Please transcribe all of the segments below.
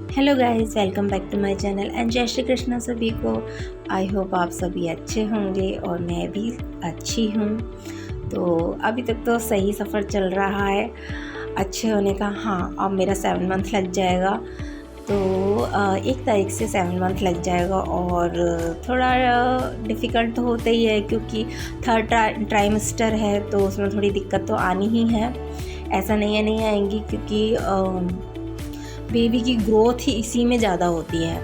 Hello guys, welcome back to my channel and जय श्री कृष्णा सभी को। आई होप आप सभी अच्छे होंगे और मैं भी अच्छी हूँ। तो अभी तक तो सही सफ़र चल रहा है अच्छे होने का। हाँ, अब मेरा 7 मंथ लग जाएगा। तो 1 तारीख से 7 मंथ लग जाएगा और थोड़ा डिफ़िकल्ट तो होता ही है क्योंकि थर्ड ट्राइमेस्टर है तो उसमें थोड़ी दिक्कत तो आनी ही है। ऐसा नहीं आएंगी क्योंकि बेबी की ग्रोथ ही इसी में ज़्यादा होती है।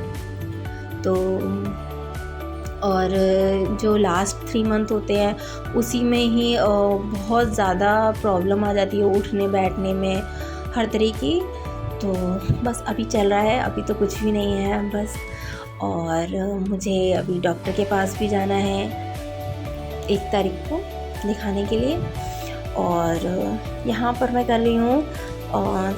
तो और जो लास्ट 3 मंथ होते हैं उसी में ही बहुत ज़्यादा प्रॉब्लम आ जाती है उठने बैठने में, हर तरह की। तो बस अभी चल रहा है, अभी तो कुछ भी नहीं है बस। और मुझे अभी डॉक्टर के पास भी जाना है 1 तारीख को दिखाने के लिए। और यहाँ पर मैं कर रही हूँ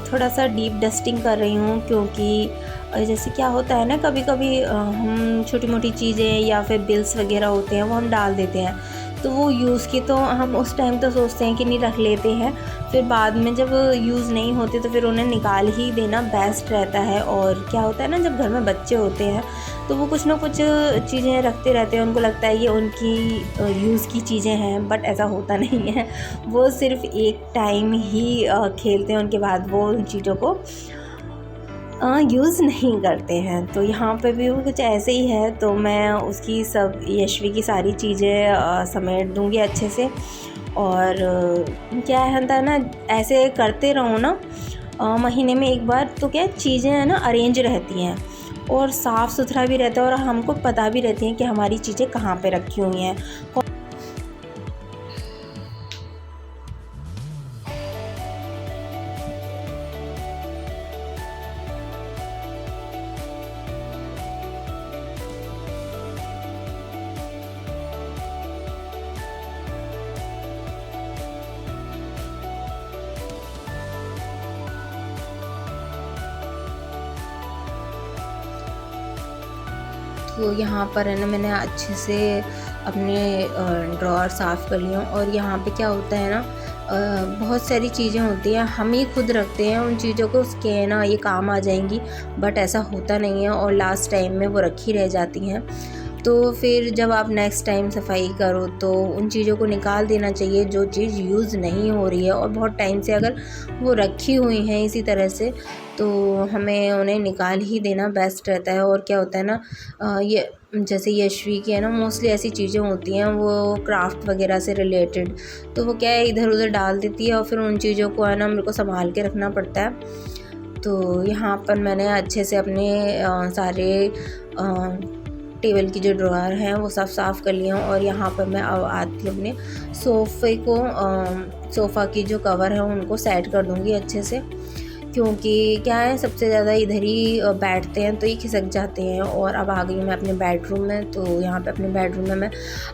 थोड़ा सा डीप डस्टिंग कर रही हूँ क्योंकि जैसे क्या होता है ना, कभी कभी हम छोटी मोटी चीज़ें या फिर बिल्स वगैरह होते हैं वो हम डाल देते हैं। तो वो यूज़ की तो हम उस टाइम तो सोचते हैं कि नहीं रख लेते हैं, फिर बाद में जब यूज़ नहीं होते तो फिर उन्हें निकाल ही देना बेस्ट रहता है। और क्या होता है ना, जब घर में बच्चे होते हैं तो वो कुछ ना कुछ चीज़ें रखते रहते हैं, उनको लगता है ये उनकी यूज़ की चीज़ें हैं, बट ऐसा होता नहीं है। वो सिर्फ़ एक टाइम ही खेलते हैं, उनके बाद वो उन चीज़ों को यूज़ नहीं करते हैं। तो यहाँ पे भी वो कुछ ऐसे ही है। तो मैं उसकी सब यशवी की सारी चीज़ें समेट दूँगी अच्छे से। और क्या है ना, ऐसे करते रहो ना महीने में एक बार, तो क्या चीज़ें है ना अरेंज रहती हैं और साफ़ सुथरा भी रहता है और हमको पता भी रहती है कि हमारी चीज़ें कहाँ पे रखी हुई हैं। तो यहाँ पर है ना, मैंने अच्छे से अपने ड्रॉअर साफ़ कर लिया। और यहाँ पे क्या होता है ना, बहुत सारी चीज़ें होती हैं हम ही खुद रखते हैं उन चीज़ों को, उसके ना ये काम आ जाएंगी, बट ऐसा होता नहीं है और लास्ट टाइम में वो रखी रह जाती हैं। तो फिर जब आप नेक्स्ट टाइम सफाई करो तो उन चीज़ों को निकाल देना चाहिए जो चीज़ यूज़ नहीं हो रही है और बहुत टाइम से अगर वो रखी हुई हैं इसी तरह से, तो हमें उन्हें निकाल ही देना बेस्ट रहता है। और क्या होता है ना, ये जैसे यशवी की है ना, मोस्टली ऐसी चीज़ें होती हैं वो क्राफ्ट वगैरह से रिलेटेड, तो वो क्या है इधर उधर डाल देती है और फिर उन चीज़ों को है ना मेरे को संभाल के रखना पड़ता है। तो यहाँ पर मैंने अच्छे से अपने सारे टेबल की जो ड्रॉअर हैं वो सब साफ़ कर लिए हैं। और यहाँ पर मैं अब आती हूँ अपने सोफ़े को, सोफ़ा की जो कवर है उनको सेट कर दूँगी अच्छे से, क्योंकि क्या है सबसे ज़्यादा इधर ही बैठते हैं तो ये खिसक जाते हैं। और अब आ गई मैं अपने बेडरूम में। तो यहाँ पे अपने बेडरूम में मैं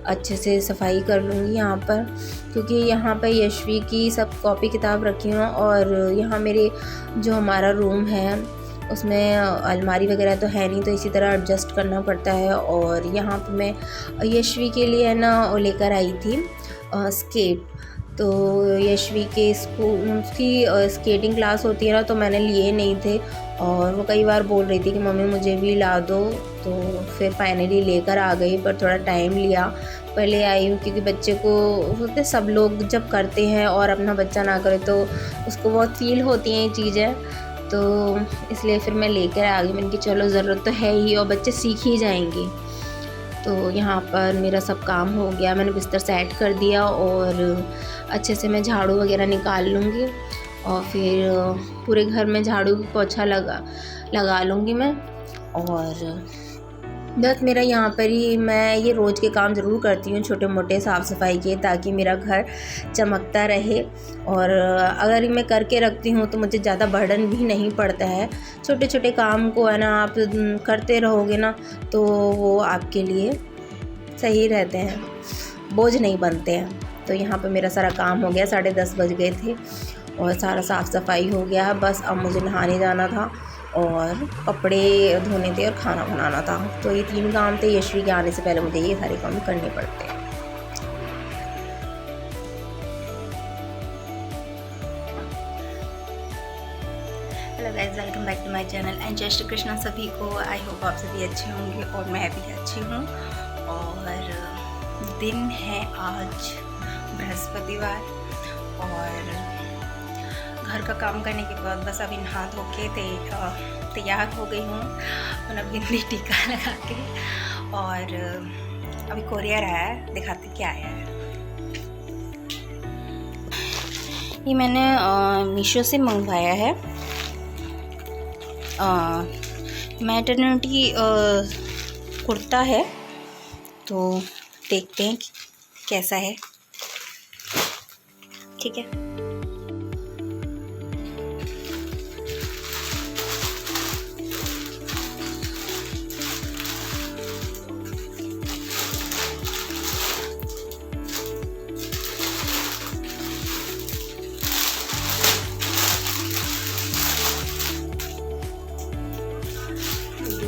अच्छे से सफाई कर लूँगी यहाँ पर, क्योंकि यहाँ पर यशवी की सब कॉपी किताब रखी हूँ। और यहाँ मेरे जो हमारा रूम है उसमें अलमारी वगैरह तो है नहीं, तो इसी तरह एडजस्ट करना पड़ता है। और यहाँ पे मैं यशवी के लिए है ना लेकर आई थी स्केट। तो यशवी के स्कूल उसकी स्केटिंग क्लास होती है ना, तो मैंने लिए नहीं थे और वो कई बार बोल रही थी कि मम्मी मुझे भी ला दो। तो फिर फाइनली लेकर आ गई, पर थोड़ा टाइम लिया। पहले आई हूँ क्योंकि बच्चे को होते सब लोग जब करते हैं और अपना बच्चा ना करे तो उसको बहुत फील होती हैं ये चीज़ें, तो इसलिए फिर मैं लेकर आ गई। मैंने कि चलो ज़रूरत तो है ही और बच्चे सीख ही जाएंगे। तो यहाँ पर मेरा सब काम हो गया, मैंने बिस्तर सेट कर दिया और अच्छे से मैं झाड़ू वगैरह निकाल लूँगी और फिर पूरे घर में झाड़ू पोछा लगा लूँगी मैं। और बस मेरा यहाँ पर ही मैं ये रोज़ के काम ज़रूर करती हूँ छोटे मोटे साफ़ सफाई के, ताकि मेरा घर चमकता रहे। और अगर मैं करके रखती हूँ तो मुझे ज़्यादा बर्डन भी नहीं पड़ता है। छोटे छोटे काम को है ना आप करते रहोगे ना तो वो आपके लिए सही रहते हैं, बोझ नहीं बनते हैं। तो यहाँ पर मेरा सारा काम हो गया, 10:30 बज गए थे और सारा साफ़ सफाई हो गया। बस अब मुझे नहाने जाना था और कपड़े धोने थे और खाना बनाना था। तो ये 3 काम थे, यशवी के आने से पहले मुझे ये सारे काम करने पड़ते हैं। Guys, welcome back to my channel and जय श्री कृष्णा सभी को। आई होप आप सभी अच्छे होंगे और मैं भी अच्छी हूँ। और दिन है आज बृहस्पतिवार और घर का काम करने के बाद बस अभी नहा धो के तैयार हो गई हूँ अपना बिंदी टीका लगा के। और अभी कोरियर आया है, दिखाते क्या आया है। ये मैंने मीशो से मंगवाया है मैटरनिटी कुर्ता है, तो देखते हैं कैसा है। ठीक है,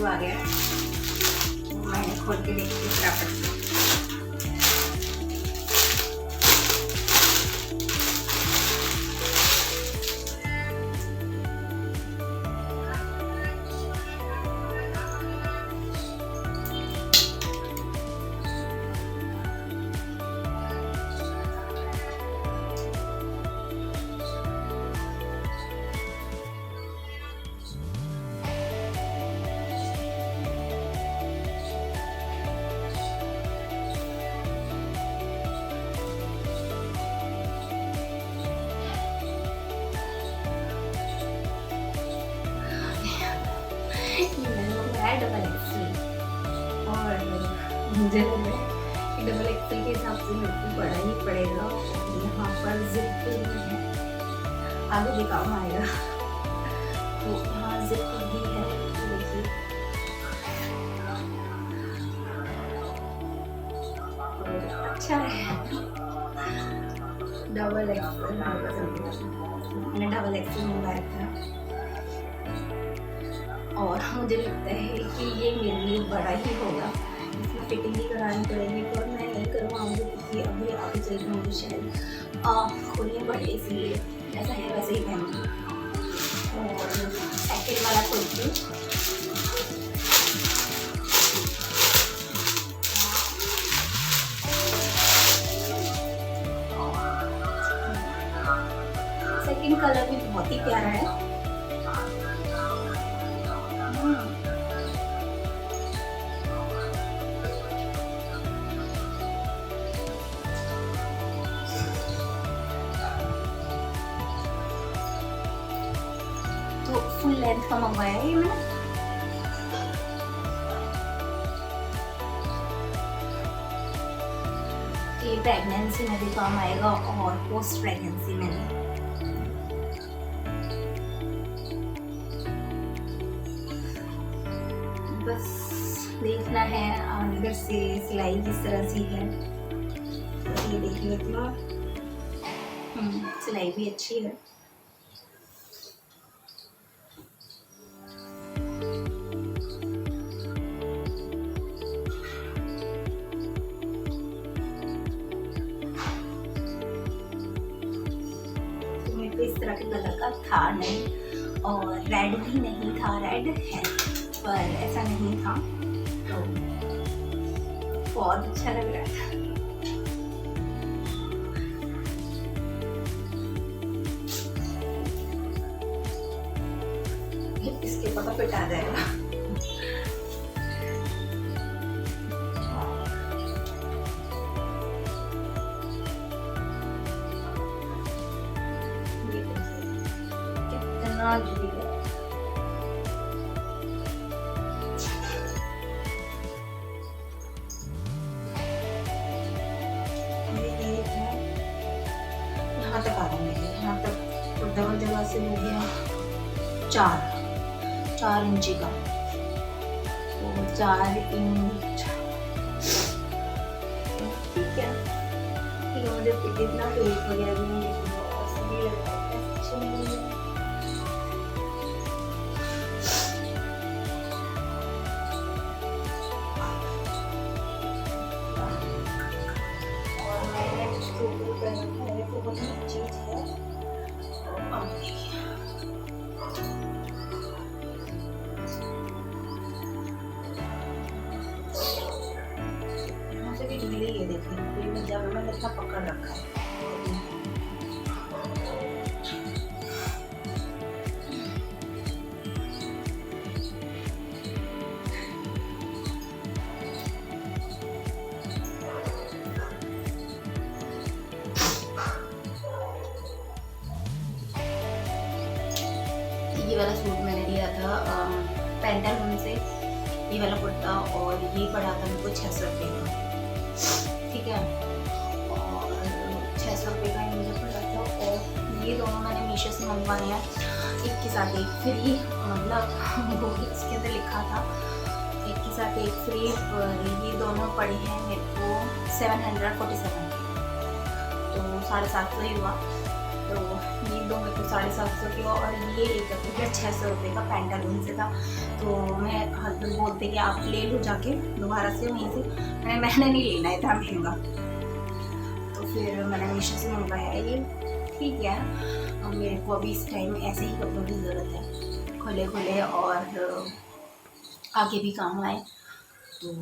आ गया। मैंने खोल के देखी बराबर। डबल एक्सेल और मुझे लग रहा है डबल एक्सेल के हिसाब से मेरे को बड़ा ही पड़ेगा। यहाँ पर जिप भी है, आगे भी काम आएगा। तो यहाँ जिप भी है, देखिए अच्छा है। डबल एक्सेल मैंने डबल एक्सेल मंगाया था और मुझे लगता है कि ये मेरे लिए बड़ा ही होगा। इसमें फिटिंग भी करानी पड़ेगी और मैं नहीं करवाऊँगी क्योंकि अभी आगे चल रही मुझे शायद खोलने पड़े, इसलिए ऐसा है वैसे ही पहनूँगी। और सेकेंड वाला खोलती हूँ। सेकेंड कलर भी बहुत ही प्यारा है। तो फुल लेंथ का मंगवाया है ये मैंने। ये प्रेगनेंसी में भी काम आएगा और पोस्ट प्रेगनेंसी में भी। बस देखना है अंदर से सिलाई किस तरह सी है, तो ये देख लेती हूँ। सिलाई भी अच्छी है। इस तरह के कलर का था नहीं और रेड भी नहीं था, रेड है पर ऐसा नहीं था, तो बहुत अच्छा लग रहा था। इसके फटाफट आ जाएगा। कितना जुड़ी है। यहाँ तक आ रहा है, यहाँ तक तो डबल जगह से हो गया 4 इंची का, तो 4 इंच ठीक है। मुझे इतना पेट वगैरह भी नहीं लगता है। और मैंने उसके ऊपर रखा है, तो बहुत चीज़ है। ये वाला सूट मैंने लिया था पेंटालून से, ये वाला कुर्ता, और ये पड़ा था मेरे को 600 रुपये का, ठीक है। और 600 रुपये का ही मुझे पड़ा था। और ये दोनों मैंने मीशो से मंगवाए हैं, एक के साथ एक फ्री, मतलब वो इसके अंदर लिखा था एक के साथ एक फ्री। और ये दोनों पड़े हैं मेरे को 747, तो 750 ही हुआ। तो ये दो मेरे को 750 की, और ये एक रुपया 600 रुपये का पेंटालून से था। तो मैं हस्बैंड बोलते कि आप ले लो जाके दोबारा से वहीं से, मैंने नहीं लेना है, था महंगा। तो फिर मैंने मीशो से मंगवाया ये, ठीक है। अब मेरे को अभी इस टाइम ऐसे ही कपड़ों की ज़रूरत है, खुले खुले, और आगे भी काम आए। तो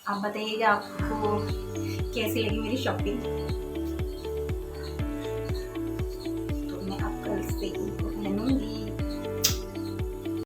आप बताइएगा आपको कैसी लगी मेरी शॉपिंग।